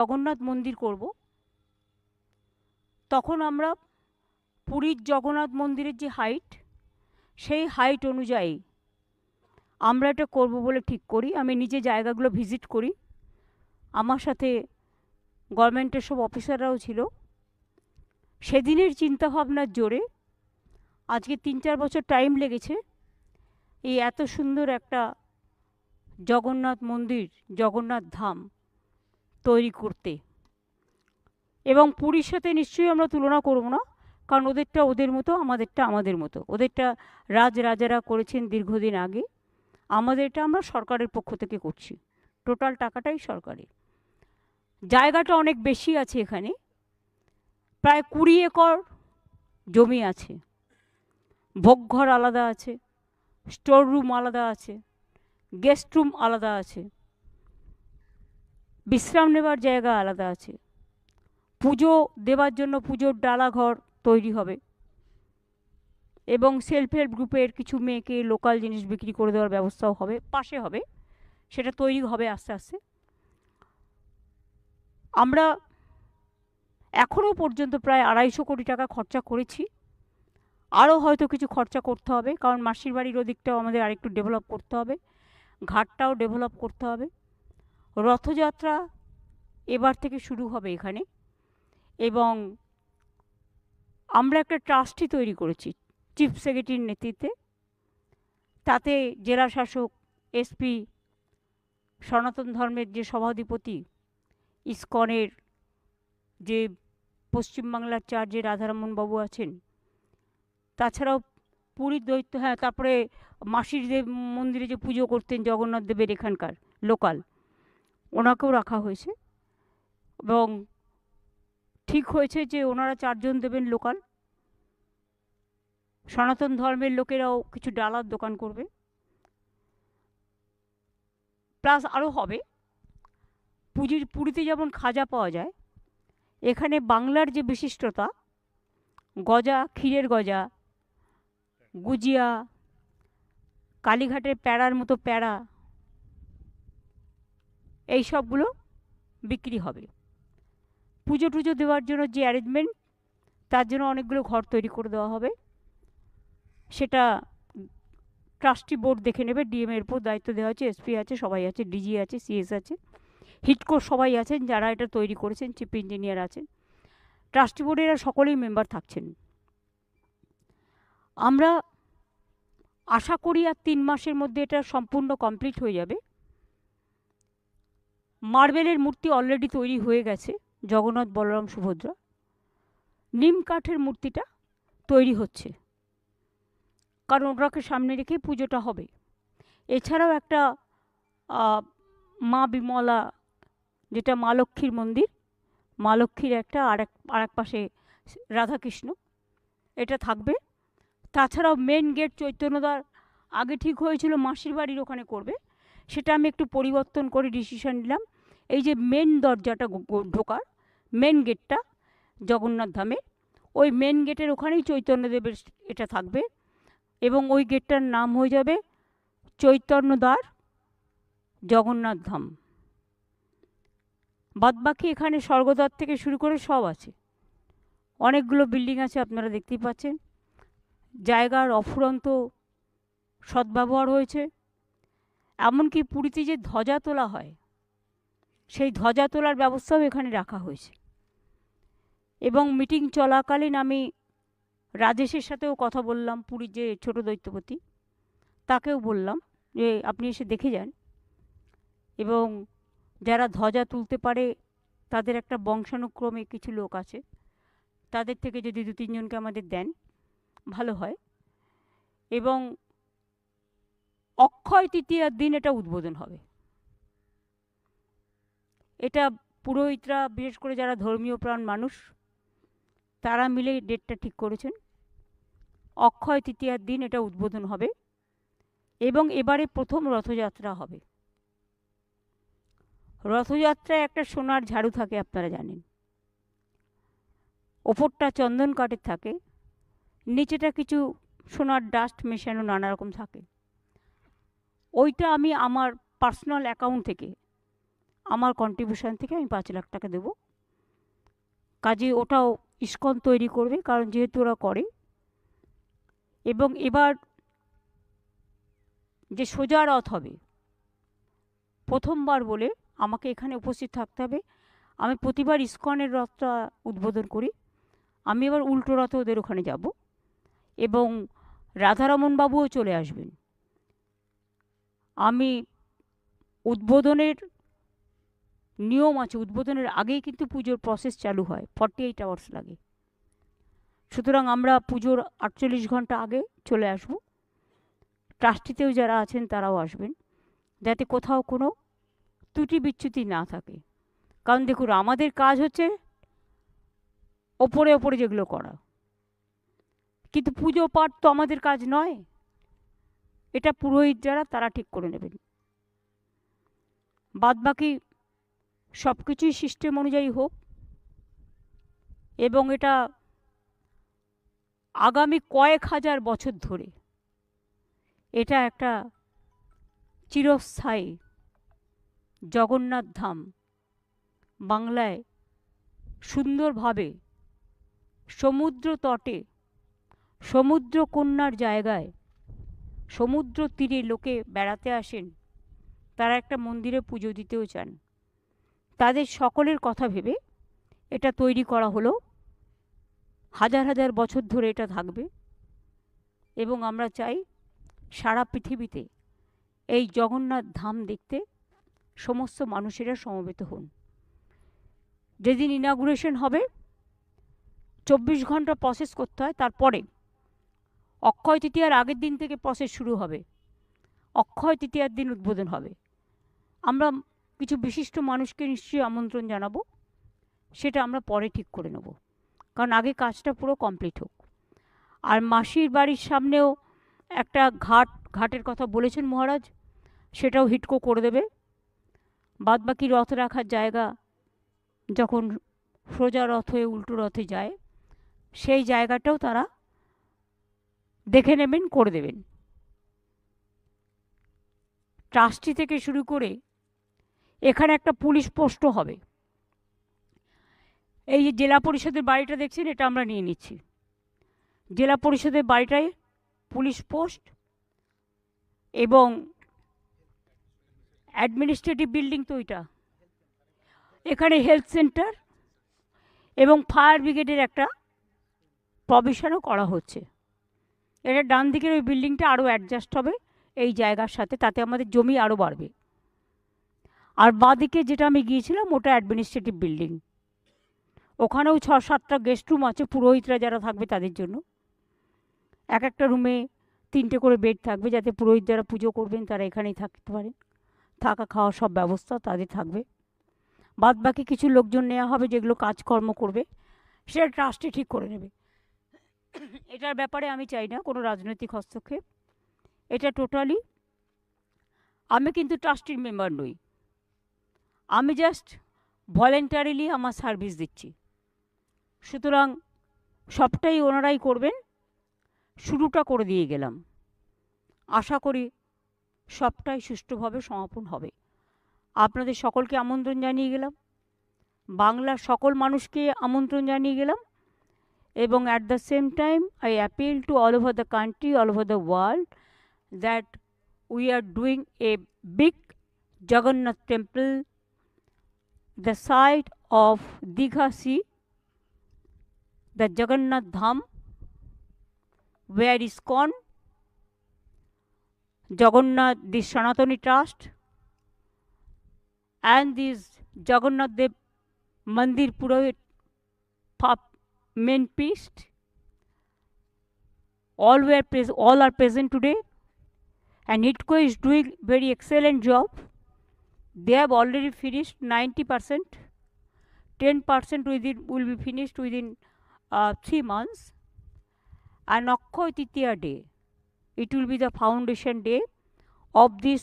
জগন্নাথ মন্দির করব, তখন আমরা পুরীর জগন্নাথ মন্দিরের যে হাইট, সেই হাইট অনুযায়ী আমরা এটা করব বলে ঠিক করি। আমি নিজে জায়গাগুলো ভিজিট করি, আমার সাথে গভর্নমেন্টের সব অফিসাররাও ছিল। সেদিনের চিন্তাভাবনার জোরে আজকে 3-4 বছর টাইম লেগেছে এই এত সুন্দর একটা জগন্নাথ মন্দির, জগন্নাথ ধাম তৈরি করতে। এবং পুরীর সাথে নিশ্চয়ই আমরা তুলনা করব না, কারণ ওদেরটা ওদের মতো, আমাদেরটা আমাদের মতো। ওদেরটা রাজারা করেছেন দীর্ঘদিন আগে, আমাদেরটা আমরা সরকারের পক্ষ থেকে করছি, টোটাল টাকাটাই সরকারের। জায়গাটা অনেক বেশি আছে, এখানে প্রায় 20 একর জমি আছে, ভোগঘর আলাদা আছে, স্টোর রুম আলাদা আছে, গেস্ট রুম আলাদা আছে, বিশ্রাম নেবার জায়গা আলাদা আছে, পুজো দেবার জন্য পুজোর ডালাঘর তৈরি হবে, এবং সেলফ হেল্প গ্রুপের কিছু মেয়েকে লোকাল জিনিস বিক্রি করে দেওয়ার ব্যবস্থাও হবে, পাশে হবে, সেটা তৈরি হবে আস্তে আস্তে। আমরা এখনও পর্যন্ত প্রায় 250 কোটি টাকা খরচা করেছি, আরও হয়তো কিছু খরচা করতে হবে, কারণ মাসির বাড়ির ওদিকটাও আমাদের আরেকটু ডেভেলপ করতে হবে, ঘাটটাও ডেভেলপ করতে হবে। রথযাত্রা এবার থেকে শুরু হবে এখানে, এবং আমরা একটা ট্রাস্টি তৈরি করেছি চিফ সেক্রেটারির নেতৃত্বে। তাতে জেলা শাসক, এসপি, সনাতন ধর্মের যে সভাধিপতি, ইসকনের যে পশ্চিমবাংলার চার্জে রাধারমণ বাবু আছেন, তাছাড়াও পুরীর দৈত্য, হ্যাঁ, তারপরে মাসির দেব মন্দিরে যে পুজো করতেন জগন্নাথ দেবের এখানকার লোকাল, ওনাকেও রাখা হয়েছে। এবং ঠিক হয়েছে যে ওনারা 4 জন দেবেন লোকাল, সনাতন ধর্মের লোকেরাও কিছু ডালার দোকান করবে, প্লাস আরও হবে। পুরীতে যেমন খাজা পাওয়া যায়, এখানে বাংলার যে বিশিষ্টতা, গজা, ক্ষীরের গজা, গুজিয়া, কালীঘাটের প্যাড়ার মতো প্যাড়া, এই সবগুলো বিক্রি হবে। পুজো টুজো দেওয়ার জন্য যে অ্যারেঞ্জমেন্ট, তার জন্য অনেকগুলো ঘর তৈরি করে দেওয়া হবে, সেটা ট্রাস্টি বোর্ড দেখে নেবে। ডিএম এর উপর দায়িত্ব দেওয়া আছে, এসপি আছে, সবাই আছে, ডিজি আছে, সিএস আছে, হিটকো সবাই আছেন যারা এটা তৈরি করেছেন, চিফ ইঞ্জিনিয়ার আছেন, ট্রাস্টি বোর্ডে এরা সকলেই মেম্বার থাকছেন। আমরা আশা করি আর 3 মাসের মধ্যে এটা সম্পূর্ণ কমপ্লিট হয়ে যাবে। মার্বেলের মূর্তি অলরেডি তৈরি হয়ে গেছে, জগন্নাথ, বলরাম, সুভদ্রা। নিম কাঠের মূর্তিটা তৈরি হচ্ছে, কারণ ওটাকে সামনে রেখে পুজোটা হবে। এছাড়াও একটা মা বিমলা, যেটা মা লক্ষ্মীর মন্দির, মা লক্ষ্মীর একটা আরেক পাশে রাধাকৃষ্ণ, এটা থাকবে। তাছাড়াও মেন গেট চৈতন্যদার আগে ঠিক হয়েছিল মাসির বাড়ির ওখানে করবে, সেটা আমি একটু পরিবর্তন করে ডিসিশন নিলাম। এই যে মেন দরজাটা ঢোকার মেন গেটটা জগন্নাথ ধামে, ওই মেন গেটের ওখানেই চৈতন্যদেবের এটা থাকবে, এবং ওই গেটটার নাম হয়ে যাবে চৈতন্যদ্বার জগন্নাথ ধাম। বাদবাকি এখানে স্বর্গদ্বার থেকে শুরু করে সব আছে, অনেকগুলো বিল্ডিং আছে, আপনারা দেখতেই পাচ্ছেন। জায়গার অফুরন্ত সদ্ব্যবহার হয়েছে। এমনকি পুরীতে যে ধ্বজা তোলা হয়, সেই ধ্বজা তোলার ব্যবস্থাও এখানে রাখা হয়েছে। এবং মিটিং চলাকালীন আমি রাজেশের সাথেও কথা বললাম, পুরীর যে ছোট দৈত্যপতি, তাকেও বললাম যে আপনি এসে দেখে যান, এবং যারা ধ্বজা তুলতে পারে তাদের একটা বংশানুক্রমে কিছু লোক আছে, তাদের থেকে যদি 2-3 জনকে আমাদের দেন ভালো হয়। এবং অক্ষয় তৃতীয়ার দিন এটা উদ্বোধন হবে। এটা পুরোহিতরা, বিশেষ করে যারা ধর্মীয় প্রাণ মানুষ, তারা মিলে ডেটটা ঠিক করেছেন। অক্ষয় তৃতীয়ার দিন এটা উদ্বোধন হবে, এবং এবারে প্রথম রথযাত্রা হবে। রথযাত্রায় একটা সোনার ঝাড়ু থাকে, আপনারা জানেন, ওপরটা চন্দন কাঠের থাকে, নিচেটা কিছু সোনার ডাস্ট মেশানো নানা রকম থাকে। ওইটা আমি আমার পার্সোনাল অ্যাকাউন্ট থেকে আমার কন্ট্রিবিউশন থেকে আমি 5 লাখ টাকা দেব। কাজে ওটাও ইস্কন তৈরি করবে, কারণ যেহেতু ওরা করে। এবং এবার যে সোজা রথ হবে, প্রথমবার বলে আমাকে এখানে উপস্থিত থাকতে হবে। আমি প্রতিবার ইস্কনের রথটা উদ্বোধন করি, আমি এবার উল্টো রথে ওদের ওখানে যাব এবং রাধারমণ বাবুও চলে আসবেন। আমি উদ্বোধনের নিয়ম আছে, উদ্বোধনের আগেই কিন্তু পুজোর প্রসেস চালু হয়, 48 আওয়ার্স লাগে। সুতরাং আমরা পুজোর 48 ঘন্টা আগে চলে আসব। ট্রাস্টিতেও যারা আছেন তারাও আসবেন, যাতে কোথাও কোনো ত্রুটি বিচ্যুতি না থাকে। কারণ দেখুন, আমাদের কাজ হচ্ছে ওপরে ওপরে যেগুলো করা, কিন্তু পুজো পাঠ তো আমাদের কাজ নয়। এটা পুরোহিত যারা তারা ঠিক করে নেবেন। বাদবাকি সব কিছুই সিস্টেম অনুযায়ী হোক এবং এটা আগামী কয়েক হাজার বছর ধরে এটা একটা চিরস্থায়ী জগন্নাথ ধাম বাংলায় সুন্দরভাবে সমুদ্র তটে, সমুদ্র কন্যার জায়গায়, সমুদ্র তীরে লোকে বেড়াতে আসেন, তারা একটা মন্দিরে পুজো দিতেও চান। তাদের সকলের কথা ভেবে এটা তৈরি করা হলো। হাজার হাজার বছর ধরে এটা থাকবে এবং আমরা চাই সারা পৃথিবীতে এই জগন্নাথ ধাম দেখতে সমস্ত মানুষেরা সমবেত হন। যেদিন ইনাগুরেশন হবে 24 ঘন্টা প্রসেস করতে হয়, তারপরে অক্ষয় তৃতীয়ার আগের দিন থেকে প্রসেস শুরু হবে, অক্ষয় তৃতীয়ার দিন উদ্বোধন হবে। আমরা কিছু বিশিষ্ট মানুষকে নিশ্চয়ই আমন্ত্রণ জানাবো, সেটা আমরা পরে ঠিক করে নেব, কারণ আগে কাজটা পুরো কমপ্লিট হোক। আর মাসির বাড়ির সামনেও একটা ঘাটের কথা বলেছেন মহারাজ, সেটাও হিটকো করে দেবে। বাদবাকি রথ রাখার জায়গা যখন সোজা রথ হয়ে উল্টো রথে যায়, সেই জায়গাটাও তারা দেখে নেবেন, করে দেবেন। ট্রাস্টি থেকে শুরু করে এখানে একটা পুলিশ পোস্টও হবে। এই যে জেলা পরিষদের বাড়িটা দেখছেন, এটা আমরা নিয়ে নিচ্ছি। জেলা পরিষদের বাড়িটায় পুলিশ পোস্ট এবং অ্যাডমিনিস্ট্রেটিভ বিল্ডিং তো এটা, এখানে হেলথ সেন্টার এবং ফায়ার ব্রিগেডের একটা প্রভিশনও করা হচ্ছে। এটা ডান দিকের ওই বিল্ডিংটা আরও অ্যাডজাস্ট হবে এই জায়গার সাথে, তাতে আমাদের জমি আরও বাড়বে। আর বাঁদিকে যেটা আমি গিয়েছিলাম ওটা অ্যাডমিনিস্ট্রেটিভ বিল্ডিং, ওখানেও 6-7টা গেস্ট রুম আছে পুরোহিতরা যারা থাকবে তাদের জন্য। এক একটা রুমে 3টে করে বেড থাকবে, যাতে পুরোহিত যারা পুজো করবেন তারা এখানেই থাকতে পারেন, থাকা খাওয়া সব ব্যবস্থা তাদের থাকবে। বাদবাকি কিছু লোকজন নেওয়া হবে যেগুলো কাজকর্ম করবে, সেটা ট্রাস্টে ঠিক করে নেবে। এটার ব্যাপারে আমি চাই না কোনো রাজনৈতিক হস্তক্ষেপ। এটা টোটালি, আমি কিন্তু ট্রাস্টির মেম্বার নই, আমি জাস্ট ভলেন্টারিলি আমার সার্ভিস দিচ্ছি। সুতরাং সবটাই ওনারাই করবেন, শুরুটা করে দিয়ে গেলাম। আশা করি সবটাই সুষ্ঠুভাবে সমাপন হবে। আপনাদের সকলকে আমন্ত্রণ জানিয়ে গেলাম, বাংলার সকল মানুষকে আমন্ত্রণ জানিয়ে গেলাম, এবং at the same time I appeal to all over the country, all over the world, that we are doing a big Jagannath temple, the site of Digha Sea, the Jagannath Dham, where ISKCON, Jagannath, the Sanatani Trust, and this Jagannath Dev Mandir Purohit main priest, all are present today, and HITCO is doing very excellent job. They have already finished 90%, 10% will be finished within 3 months, and Akshaya Tritiya day, it will be the foundation day of this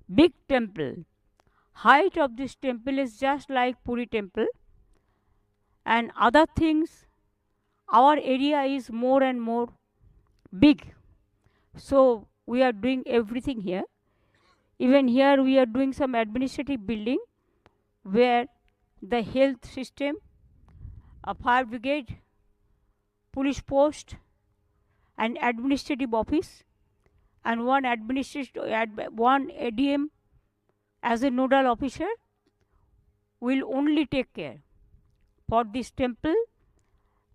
big temple. Height of this temple is just like Puri temple, and other things, our area is more and more big, so we are doing everything here. Even here we are doing some administrative building, where the health system, a fire brigade, police post, an administrative office, and one ADM as a nodal officer will only take care for this temple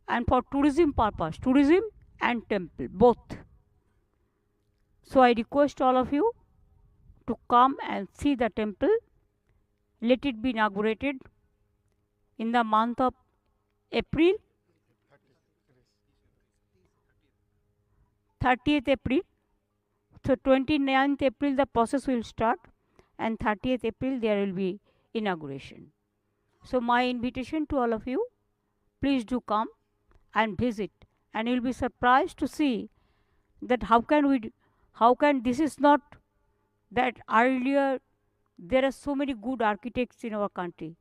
and for tourism purpose, tourism and temple both. So I request all of you to come and see the temple. Let it be inaugurated in the month of April, 30th April. So 29th April the process will start, and 30th April there will be inauguration. So my invitation to all of you, please do come and visit, and you will be surprised to see that how can this is not that earlier there are so many good architects in our country.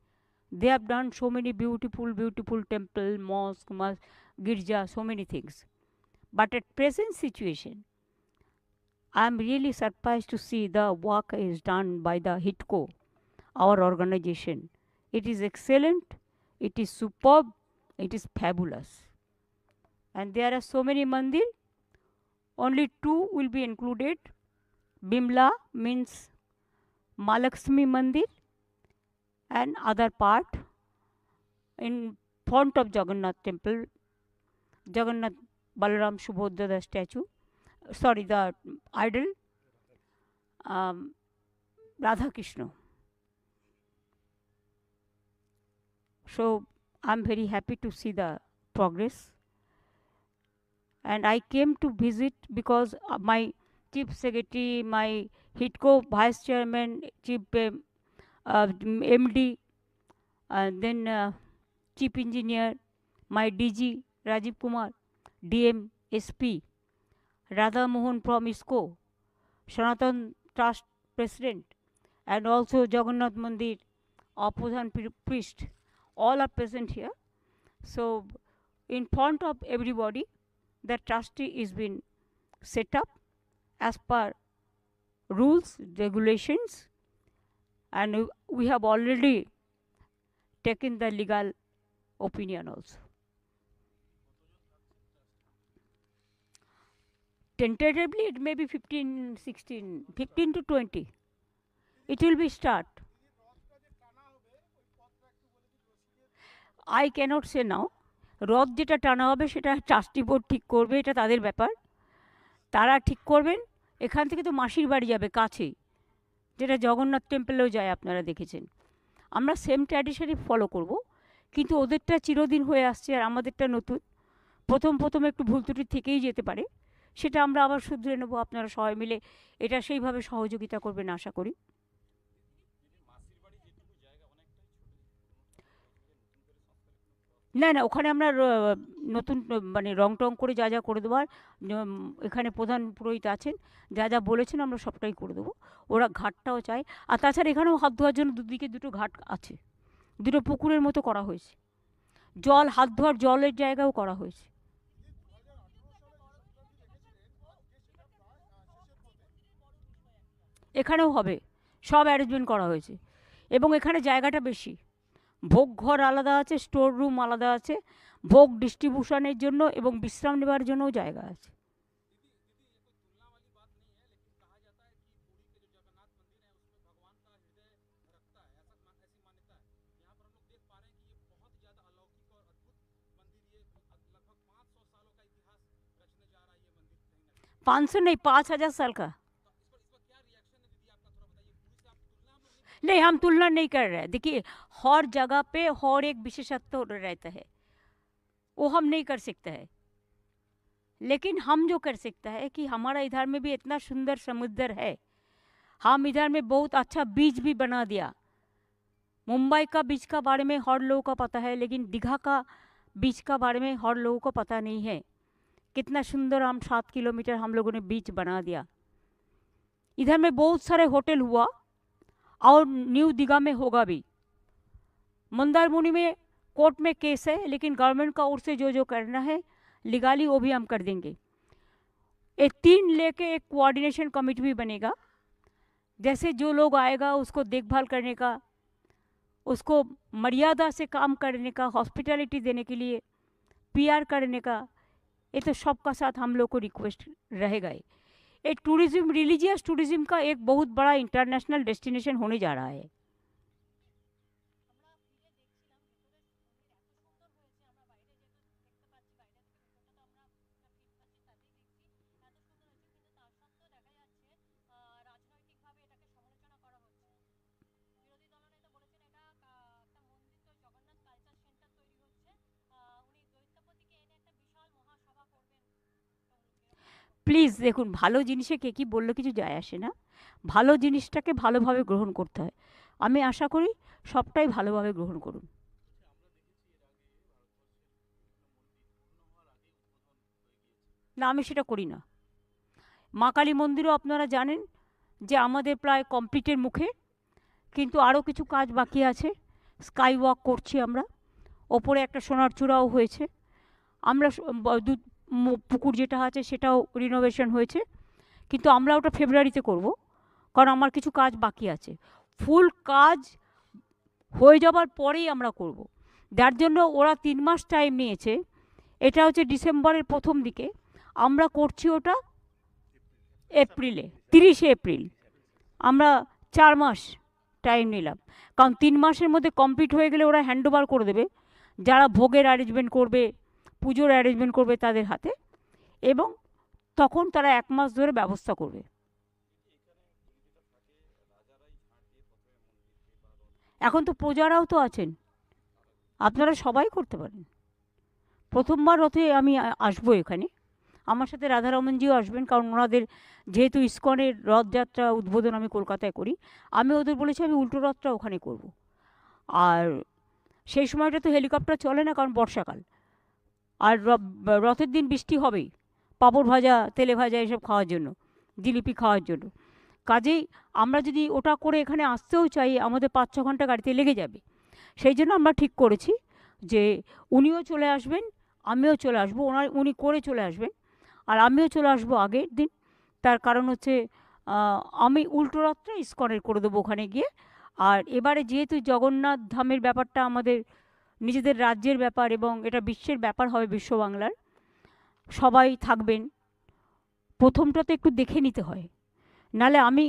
They have done so many beautiful temple, mosque, girja, so many things. But at present situation, I am really surprised to see the work is done by the HITCO, our organization. It is excellent, it is superb, it is fabulous. And there are so many mandir, only 2 will be included. Bimla means Malakshmi Mandir, and other part in front of Jagannath temple, Jagannath Balaram Subhadra the statue, sorry, the idol, Radha Krishna. So I am very happy to see the progress, and I came to visit because my chief secretary, my HITCO vice chairman, chief MD, then chief engineer, my DG Rajiv Kumar, DM SP, Radha Mohan from ISCO, Sanatan Trust President, and also Jagannath Mandir, Apodhan priest, all are present here. So in front of everybody, the trustee is been set up as per rules, regulations, and we have already taken the legal opinion also. Tentatively it may be 15, 16, 15 to 20. It will be start. I cannot say now. রথ যেটা টানা হবে সেটা trustee board ঠিক করবে, এটা তাদের ব্যাপার, তারা ঠিক করবেন। এখান থেকে তো মাসির বাড়ি যাবে কাছেই, যেটা জগন্নাথ টেম্পলেও যায়, আপনারা দেখেছেন। আমরা সেম ট্র্যাডিশনই ফলো করব, কিন্তু ওদেরটা চিরদিন হয়ে আসছে আর আমাদেরটা নতুন। প্রথম একটু ভুল ত্রুটি থেকেই যেতে পারে, সেটা আমরা আবার শুধরে নেব। আপনারা সবাই মিলে এটা সেইভাবে সহযোগিতা করবেন আশা করি। না ওখানে আমরা নতুন মানে রং টং করে যা করে দেওয়ার, এখানে প্রধান পুরোহিত আছেন, যা বলেছেন আমরা সবটাই করে দেবো। ওরা ঘাটটাও চায়, আর তাছাড়া এখানেও হাত ধোয়ার জন্য দুদিকে 2টো ঘাট আছে, 2টো পুকুরের মতো করা হয়েছে, জল হাত ধোয়ার জলের জায়গাও করা হয়েছে। এখানেও হবে, সব অ্যারেঞ্জমেন্ট করা হয়েছে, এবং এখানে জায়গাটা বেশি, ভোগ ঘর আলাদা আছে, স্টোর রুম আলাদা আছে, ভোগ ডিস্ট্রিবিউশনের জন্য এবং বিশ্রাম নেওয়ার জন্যও জায়গা আছে। पाँच सौ नहीं, 5,000 साल का। नहीं, हम तुलना नहीं कर रहे हैं। देखिए, हर जगह पे हर एक विशेषत्व रहता है, वो हम नहीं कर सकते हैं। लेकिन हम जो कर सकता है कि हमारा इधर में भी इतना सुंदर समुद्र है, हम इधर में बहुत अच्छा बीच भी बना दिया। मुंबई का बीच का बारे में हर लोगों को पता है, लेकिन दीघा का बीच का बारे में हर लोगों को पता नहीं है। कितना सुंदर हम 7 किलोमीटर हम लोगों ने बीच बना दिया। इधर में बहुत सारे होटल हुआ, और न्यू दीघा में होगा भी। मंदारमुनि में कोर्ट में केस है, लेकिन गवर्नमेंट का ओर से जो करना है लीगली वो भी हम कर देंगे। ये 3 लेके एक कोऑर्डिनेशन कमेटी भी बनेगा, जैसे जो लोग आएगा उसको देखभाल करने का, उसको मर्यादा से काम करने का, हॉस्पिटैलिटी देने के लिए, पीआर करने का, ये तो सबका साथ हम लोग को रिक्वेस्ट रहेगा ही। ये टूरिज्म, रिलीजियस टूरिज्म का एक बहुत बड़ा इंटरनेशनल डेस्टिनेशन होने जा रहा है। প্লিজ দেখুন, ভালো জিনিসে কে কী বললো কিছু যায় আসে না। ভালো জিনিসটাকে ভালোভাবে গ্রহণ করতে হয়। আমি আশা করি সবটাই ভালোভাবে গ্রহণ করুন। না, আমি সেটা করি না। মা কালী মন্দিরও আপনারা জানেন যে আমাদের প্রায় কমপ্লিটের মুখে, কিন্তু আরও কিছু কাজ বাকি আছে। স্কাই ওয়াক করছি আমরা, ওপরে একটা সোনার চূড়াও হয়েছে। আমরা পুকুর যেটা আছে সেটাও রিনোভেশন হয়েছে, কিন্তু আমরা ওটা ফেব্রুয়ারিতে করব, কারণ আমার কিছু কাজ বাকি আছে। ফুল কাজ হয়ে যাবার পরেই আমরা করব। যার জন্য ওরা 3 মাস টাইম নিয়েছে। এটা হচ্ছে ডিসেম্বরের প্রথম দিকে, আমরা করছি ওটা এপ্রিলে, 30শে এপ্রিল। আমরা 4 মাস টাইম নিলাম, কারণ 3 মাসের মধ্যে কমপ্লিট হয়ে গেলে ওরা হ্যান্ড ওভার করে দেবে যারা ভোগের অ্যারেঞ্জমেন্ট করবে, পুজোর অ্যারেঞ্জমেন্ট করবে তাদের হাতে, এবং তখন তারা 1 মাস ধরে ব্যবস্থা করবে। এখন তো প্রজারাও তো আছেন, আপনারা সবাই করতে পারেন। প্রথমবার রথে আমি আসবো এখানে, আমার সাথে রাধারমনজিও আসবেন, কারণ ওনাদের যেহেতু ইস্কনের রথযাত্রা উদ্বোধন আমি কলকাতায় করি, আমি ওদের বলেছি আমি উল্টো রথটা ওখানে করব। আর সেই সময়টা তো হেলিকপ্টার চলে না, কারণ বর্ষাকাল, আর রথের দিন বৃষ্টি হবেই, পাঁপড় ভাজা, তেলে ভাজা এসব খাওয়ার জন্য, জিলিপি খাওয়ার জন্য। কাজেই আমরা যদি ওটা করে এখানে আসতেও চাই, আমাদের 5-6 ঘন্টা গাড়িতে লেগে যাবে। সেই জন্য আমরা ঠিক করেছি যে উনিও চলে আসবেন, আমিও চলে আসবো। উনি করে চলে আসবেন, আর আমিও চলে আসবো আগের দিন। তার কারণ হচ্ছে আমি উল্টো রথটা ইস্কনের করে দেবো ওখানে গিয়ে। আর এবারে যেহেতু জগন্নাথ ধামের ব্যাপারটা আমাদের নিজেদের রাজ্যের ব্যাপার, এবং এটা বিশ্বের ব্যাপার হবে, বিশ্ব বাংলার, সবাই থাকবেন। প্রথমটাতে একটু দেখে নিতে হয়, নালে আমি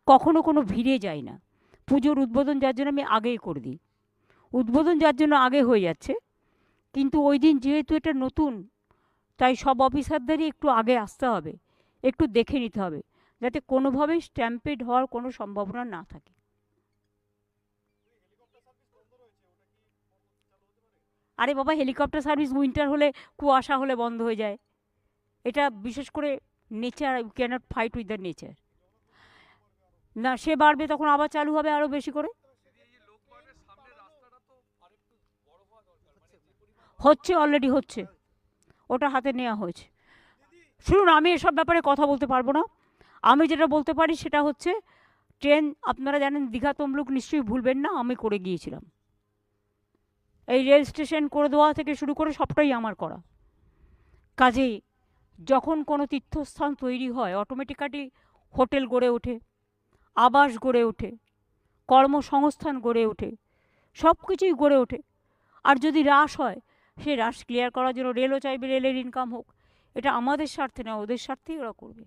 কখনো কোনো ভিড়ে যাই না। পুজোর উদ্বোধন যার জন্য আমি আগেই করে দিই, উদ্বোধন যার জন্য আগে হয়ে যাচ্ছে, কিন্তু ওই দিন যেহেতু এটা নতুন, তাই সব অফিসারদেরই একটু আগে আসতে হবে, একটু দেখে নিতে হবে, যাতে কোনোভাবেই স্ট্যাম্পেড হওয়ার কোনো সম্ভাবনা না থাকে। আরে বাবা, হেলিকপ্টার সার্ভিস উইন্টার হলে, কুয়াশা হলে বন্ধ হয়ে যায়। এটা বিশেষ করে nature, you cannot fight with the nature. না, সে বাড়বে তখন আবার চালু হবে আরও বেশি করে। হচ্ছে, অলরেডি হচ্ছে, ওটা হাতে নেওয়া হয়েছে। শুনুন, আমি এসব ব্যাপারে কথা বলতে পারবো না। আমি যেটা বলতে পারি সেটা হচ্ছে, ট্রেন আপনারা জানেন, দীঘা তমলুক নিশ্চয়ই ভুলবেন না, আমি করে গিয়েছিলাম। এই রেল স্টেশন করে দেওয়া থেকে শুরু করে সবটাই আমার করা। কাজেই যখন কোনো তীর্থস্থান তৈরি হয়, অটোমেটিক্যালি হোটেল গড়ে ওঠে, আবাস গড়ে ওঠে, কর্মসংস্থান গড়ে ওঠে, সব কিছুই গড়ে ওঠে। আর যদি হ্রাস হয়, সেই হ্রাস ক্লিয়ার করার জন্য রেলও চাইবে, রেলের ইনকাম হোক। এটা আমাদের স্বার্থে না, ওদের স্বার্থেই ওরা করবে।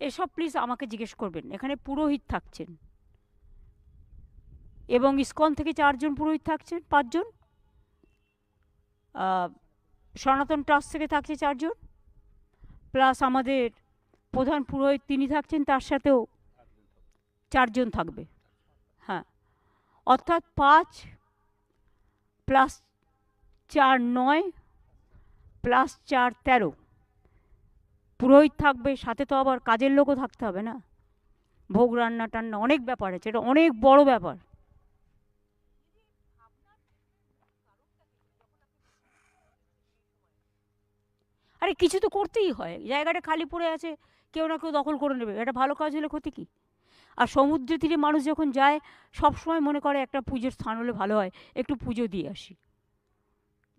এসব প্লিজ আমাকে জিজ্ঞেস করবেন। এখানে পুরোহিত থাকছেন, এবং ইস্কন থেকে 4 জন পুরোহিত থাকছেন, 5 জন। সনাতন ট্রাস্ট থেকে থাকছে 4 জন, প্লাস আমাদের প্রধান পুরোহিত তিনি থাকছেন, তার সাথেও 4 জন থাকবে। হ্যাঁ, অর্থাৎ 5 প্লাস 4 9 প্লাস 4 13 পুরোহিত থাকবে। সাথে তো আবার কাজের লোকও থাকতে হবে না, ভোগ রান্না টান্না অনেক ব্যাপার আছে, এটা অনেক বড় ব্যাপার। আরে কিছু তো করতেই হয়, জায়গাটা খালি পড়ে আছে, কেউ না কেউ দখল করে নেবে, এটা ভালো কাজ হলে ক্ষতি কী? আর সমুদ্র তীরে মানুষ যখন যায়, সব সময় মনে করে একটা পুজোর স্থান হলে ভালো হয়, একটু পুজো দিয়ে আসি।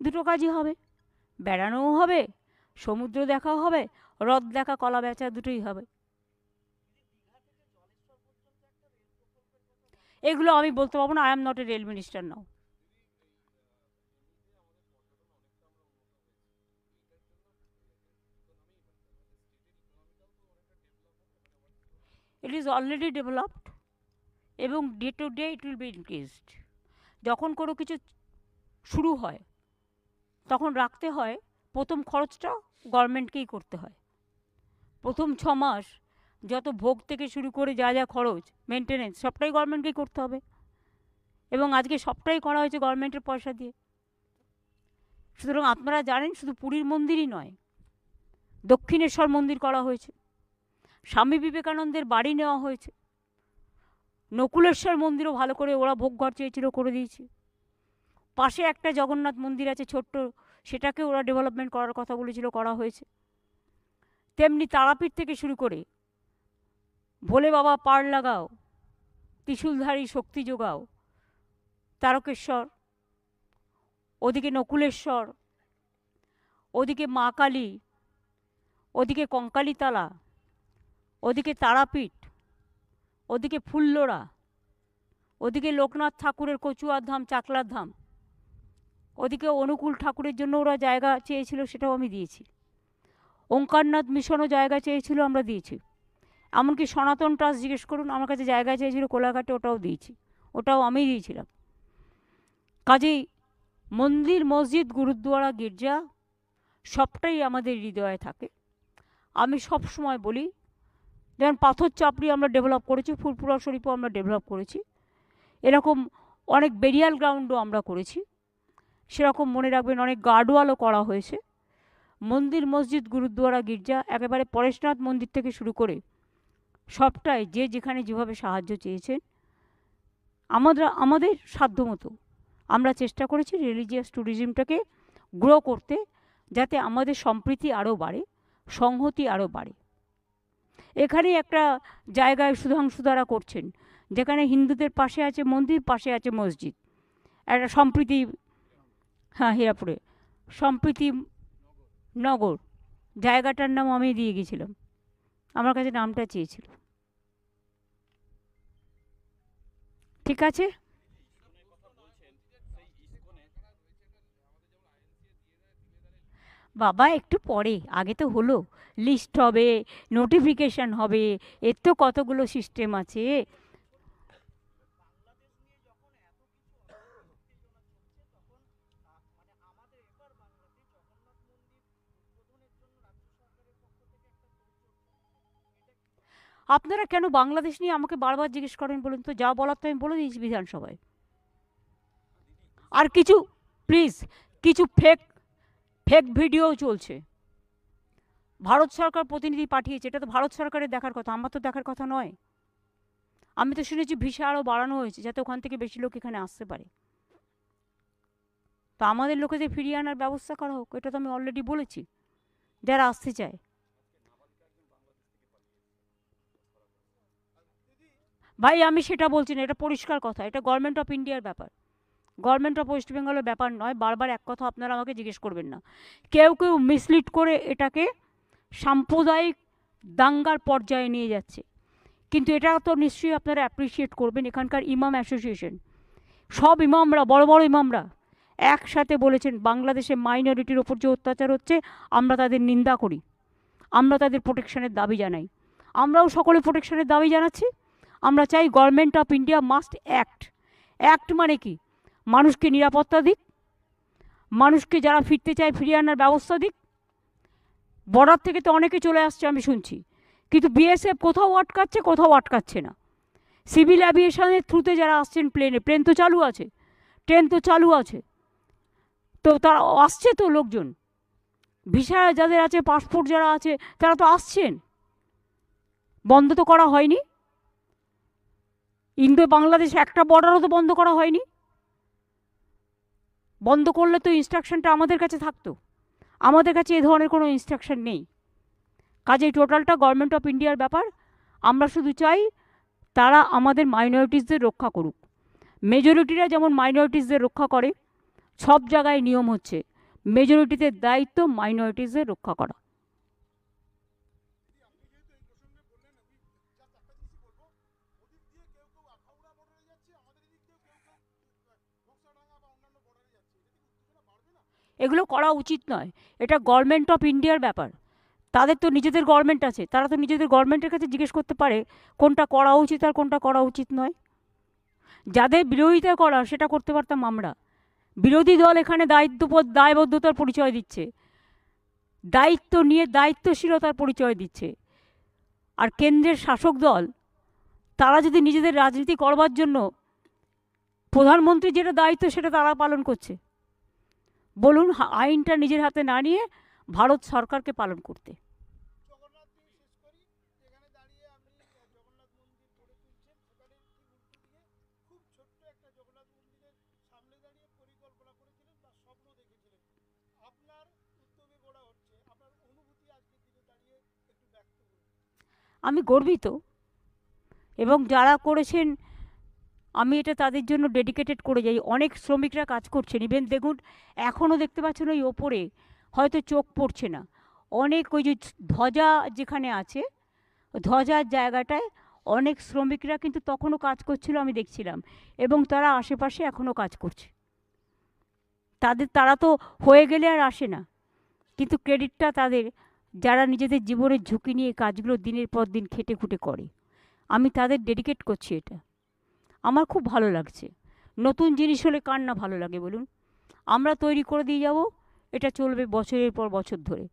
দুটো কাজই হবে, বেড়ানোও হবে, সমুদ্র দেখাও হবে, হ্রদ দেখা, কলা বেচা, দুটোই হবে। এগুলো আমি বলতে পারবো না, I am not a rail minister now. It is already developed এবং day to day it will be increased. যখন কোনো কিছু শুরু হয় তখন রাখতে হয়, প্রথম খরচটা গভর্নমেন্টকেই করতে হয়। প্রথম 6 মাস যত ভোগ থেকে শুরু করে যা যা খরচ, মেনটেনেন্স, সবটাই গভর্নমেন্টকেই করতে হবে এবং আজকে সবটাই করা হয়েছে গভর্নমেন্টের পয়সা দিয়ে। সুতরাং আপনারা জানেন শুধু পুরীর মন্দিরই নয়, দক্ষিণেশ্বর মন্দির করা হয়েছে, স্বামী বিবেকানন্দের বাড়ি নেওয়া হয়েছে, নকুলেশ্বর মন্দিরও ভালো করে ওরা ভোগ ঘর চেয়েছিল, করে দিয়েছে। পাশে একটা জগন্নাথ মন্দির আছে ছোট্ট, সেটাকে ওরা ডেভেলপমেন্ট করার কথা বলেছিল, করা হয়েছে। তেমনি তারাপীঠ থেকে শুরু করে ভোলে বাবা পাড় লাগাও, ত্রিশূলধারী শক্তি যোগাও, তারকেশ্বর, ওদিকে নকুলেশ্বর, ওদিকে মা কালী, ওদিকে কঙ্কালীতলা, ওদিকে তারাপীঠ, ওদিকে ফুল্লরা, ওদিকে লোকনাথ ঠাকুরের কচুয়ার ধাম, চাকলার ধাম, ওদিকে অনুকূল ঠাকুরের জন্য ওরা জায়গা চেয়েছিল, সেটাও আমি দিয়েছি। ওঙ্কারনাথ মিশনও জায়গা চেয়েছিল, আমরা দিয়েছি। এমনকি সনাতন ট্রাস্ট জিজ্ঞেস করুন, আমার কাছে জায়গা চেয়েছিল কোলাঘাটে, ওটাও দিয়েছি, ওটাও আমি দিয়েছিলাম। কাজেই মন্দির, মসজিদ, গুরুদ্বারা, গির্জা সবটাই আমাদের হৃদয়ে থাকে। আমি সব সময় বলি, যেমন পাথর চাপড়ি আমরা ডেভেলপ করেছি, ফুরফুরা শরীফও আমরা ডেভেলপ করেছি, এরকম অনেক বেরিয়াল গ্রাউন্ডও আমরা করেছি। সেরকম মনে রাখবেন অনেক গার্ডওয়ালও করা হয়েছে। মন্দির, মসজিদ, গুরুদ্বারা, গির্জা একেবারে পরেশনাথ মন্দির থেকে শুরু করে সবটাই যে যেখানে যেভাবে সাহায্য চেয়েছেন আমাদের সাধ্যমতো আমরা চেষ্টা করেছি রিলিজিয়াস ট্যুরিজমটাকে গ্রো করতে, যাতে আমাদের সম্প্রীতি আরও বাড়ে, সংহতি আরও বাড়ে। এখানেই একটা জায়গায় সুধাংশু দ্বারা করছেন, যেখানে হিন্দুদের পাশে আছে মন্দির, পাশে আছে মসজিদ, একটা সম্প্রীতি। হ্যাঁ, হীরাপুরে সম্প্রীতি নগর, জায়গাটার নাম আমি দিয়ে গেছিলাম, আমার কাছে নামটা চেয়েছিল। ঠিক আছে, বাবা একটু পরে, আগে তো হলো, লিস্ট হবে, নোটিফিকেশন হবে, এর তো কতগুলো সিস্টেম আছে। আপনারা কেন বাংলাদেশ নিয়ে আমাকে বারবার জিজ্ঞেস করেন বলুন তো? যা বলার তো আমি বলে দিয়েছি বিধানসভায়। আর কিছু প্লিজ, কিছু ফেক ফেক ভিডিও চলছে, ভারত সরকার প্রতিনিধি পাঠিয়েছে, এটা তো ভারত সরকারের দেখার কথা, আমার তো দেখার কথা নয়। আমি তো শুনেছি ভিসা আরও বাড়ানো হয়েছে যাতে ওখান থেকে বেশি লোক এখানে আসতে পারে। তো আমাদের লোকেদের ফিরিয়ে আনার ব্যবস্থা করা হোক, এটা তো আমি অলরেডি বলেছি, যারা আসতে চায়। ভাই আমি সেটা বলছি না, এটা পরিষ্কার কথা, এটা গভর্নমেন্ট অফ ইন্ডিয়ার ব্যাপার, গভর্নমেন্ট অফ ওয়েস্ট বেঙ্গলের ব্যাপার নয়। বারবার এক কথা আপনারা আমাকে জিজ্ঞেস করবেন না। কেউ কেউ মিসলিড করে এটাকে সাম্প্রদায়িক দাঙ্গার পর্যায়ে নিয়ে যাচ্ছে, কিন্তু এটা তো নিশ্চয়ই আপনারা অ্যাপ্রিসিয়েট করবেন। এখানকার ইমাম অ্যাসোসিয়েশন, সব ইমামরা, বড় বড় ইমামরা একসাথে বলেছেন বাংলাদেশে মাইনরিটির ওপর যে অত্যাচার হচ্ছে আমরা তাদের নিন্দা করি, আমরা তাদের প্রোটেকশনের দাবি জানাই। আমরাও সকলে প্রোটেকশনের দাবি জানাচ্ছি। আমরা চাই government of India must act. Act মানে কি? মানুষকে নিরাপত্তা দিক, মানুষকে যারা ফিরতে চায় ফিরিয়ে আনার ব্যবস্থা দিক। বর্ডার থেকে তো অনেকে চলে আসছে আমি শুনছি, কিন্তু বিএসএফ কোথাও আটকাচ্ছে, কোথাও আটকাচ্ছে না। সিভিল অ্যাভিয়েশনের থ্রুতে যারা আসছেন প্লেনে, প্লেন তো চালু আছে, ট্রেন তো চালু আছে, তো তারা আসছে তো লোকজন, ভিসা যাদের আছে, পাসপোর্ট যারা আছে তারা তো আসছেন, বন্ধ তো করা হয়নি। ইন্দো বাংলাদেশ একটা বর্ডারও তো বন্ধ করা হয়নি। বন্ধ করলে তো ইনস্ট্রাকশনটা আমাদের কাছে থাকতো, আমাদের কাছে এ ধরনের কোনো ইনস্ট্রাকশন নেই। কাজেই টোটালটা গভর্নমেন্ট অফ ইন্ডিয়ার ব্যাপার। আমরা শুধু চাই তারা আমাদের মাইনরিটিসদের রক্ষা করুক। মেজরিটিরা যেমন মাইনরিটিসদের রক্ষা করে, সব জায়গায় নিয়ম হচ্ছে মেজরিটিদের দায়িত্ব মাইনরিটিসদের রক্ষা করা। এগুলো করা উচিত নয়। এটা গভর্নমেন্ট অফ ইন্ডিয়ার ব্যাপার, তাদের তো নিজেদের গভর্নমেন্ট আছে, তারা তো নিজেদের গভর্নমেন্টের কাছে জিজ্ঞেস করতে পারে কোনটা করা উচিত আর কোনটা করা উচিত নয়। যাদের বিরোধিতা করা সেটা করতে পারতাম আমরা। বিরোধী দল এখানে দায়বদ্ধতার পরিচয় দিচ্ছে, দায়িত্ব নিয়ে দায়িত্বশীলতার পরিচয় দিচ্ছে, আর কেন্দ্রের শাসক দল তারা যদি নিজেদের রাজনীতি করবার জন্য প্রধানমন্ত্রী যেটা দায়িত্ব সেটা তারা পালন করছে, বলুন আইনটা নিজের হাতে না নিয়ে ভারত সরকারকে পালন করতে। আমি গর্বিত, এবং যারা করেছেন আমি এটা তাদের জন্য ডেডিকেটেড করে যাই। অনেক শ্রমিকরা কাজ করছেন, ইভেন দেখুন এখনও দেখতে পাচ্ছেন ওই ওপরে হয়তো চোখ পড়ছে না, অনেক ওই যে ধ্বজা যেখানে আছে ধ্বজার জায়গাটায় অনেক শ্রমিকরা কিন্তু তখনও কাজ করছিল, আমি দেখছিলাম, এবং তারা আশেপাশে এখনও কাজ করছে। তারা তো হয়ে গেলে আর আসে না, কিন্তু ক্রেডিটটা তাদের, যারা নিজেদের জীবনের ঝুঁকি নিয়ে কাজগুলো দিনের পর দিন খেটে খুঁটে করে। আমি তাদের ডেডিকেট করছি, এটা আমার খুব ভালো লাগছে। নতুন জিনিস হলে কার না ভালো লাগে বলুন? আমরা তৈরি করে দিয়ে যাব, এটা চলবে বছরের পর বছর ধরে।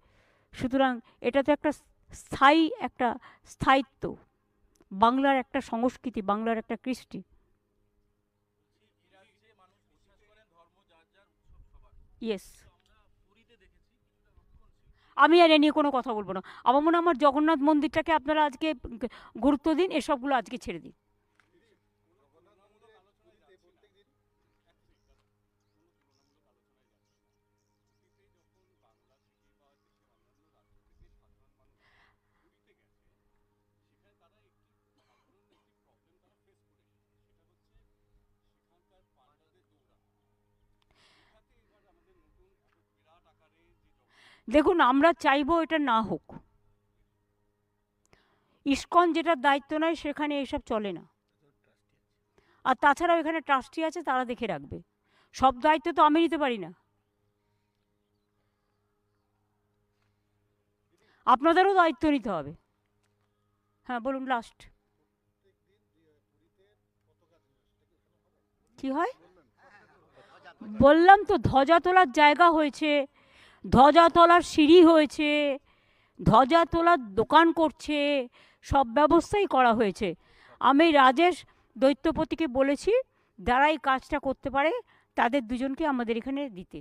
সুতরাং এটা তো একটা একটা স্থায়িত্ব, বাংলার একটা সংস্কৃতি, বাংলার একটা কৃষ্টি। ইয়েস, আমি আর এ নিয়ে কোনো কথা বলবো না। আমার মনে হয় আমার জগন্নাথ মন্দিরটাকে আপনারা আজকে গুরুত্ব দিন, এসবগুলো আজকে ছেড়ে দিন। দেখুন আমরা চাইবো এটা না হোক। ইসকন যেটার দায়িত্ব নেয় সেখানে এসব চলে না, আর তাছাড়াও এখানে ট্রাস্টি আছে, তারা দেখে রাখবে। সব দায়িত্ব তো আমি নিতে পারি না, আপনাদেরও দায়িত্ব নিতে হবে। হ্যাঁ বলুন, লাস্ট কি হয়? বললাম তো ধ্বজা তোলার জায়গা হয়েছে, ধ্বজা তোলার সিঁড়ি হয়েছে, ধ্বজা তোলার দোকান করছে, সব ব্যবস্থাই করা হয়েছে। আমি রাজেশ দৈত্যপতিকে বলেছি যারা এই কাজটা করতে পারে তাদের দুজনকে আমাদের এখানে দিতে।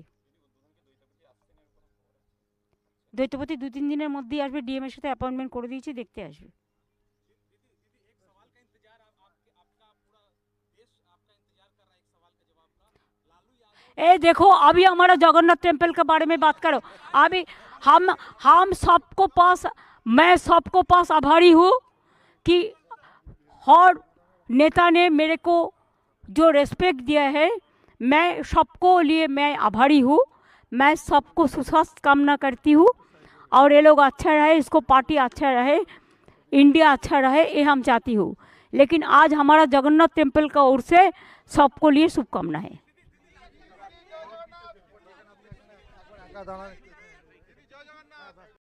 দৈত্যপতি 2-3 দিনের মধ্যেই আসবে, ডিএম এর সাথে অ্যাপয়েন্টমেন্ট করে দিয়েছি, দেখতে আসবে। ए देखो अभी हमारा जगन्नाथ टेम्पल के बारे में बात करो। अभी हम सबको पास, मैं सबको पास आभारी हूँ कि हर नेता ने मेरे को जो रेस्पेक्ट दिया है, मैं सबको लिए मैं आभारी हूँ। मैं सबको सुस्वास्थ्य कामना करती हूँ, और ये लोग अच्छा रहे, इसको पार्टी अच्छा रहे, इंडिया अच्छा रहे, ये हम चाहती हूँ। लेकिन आज हमारा जगन्नाथ टेम्पल का ओर से सबको लिए शुभकामनाएं।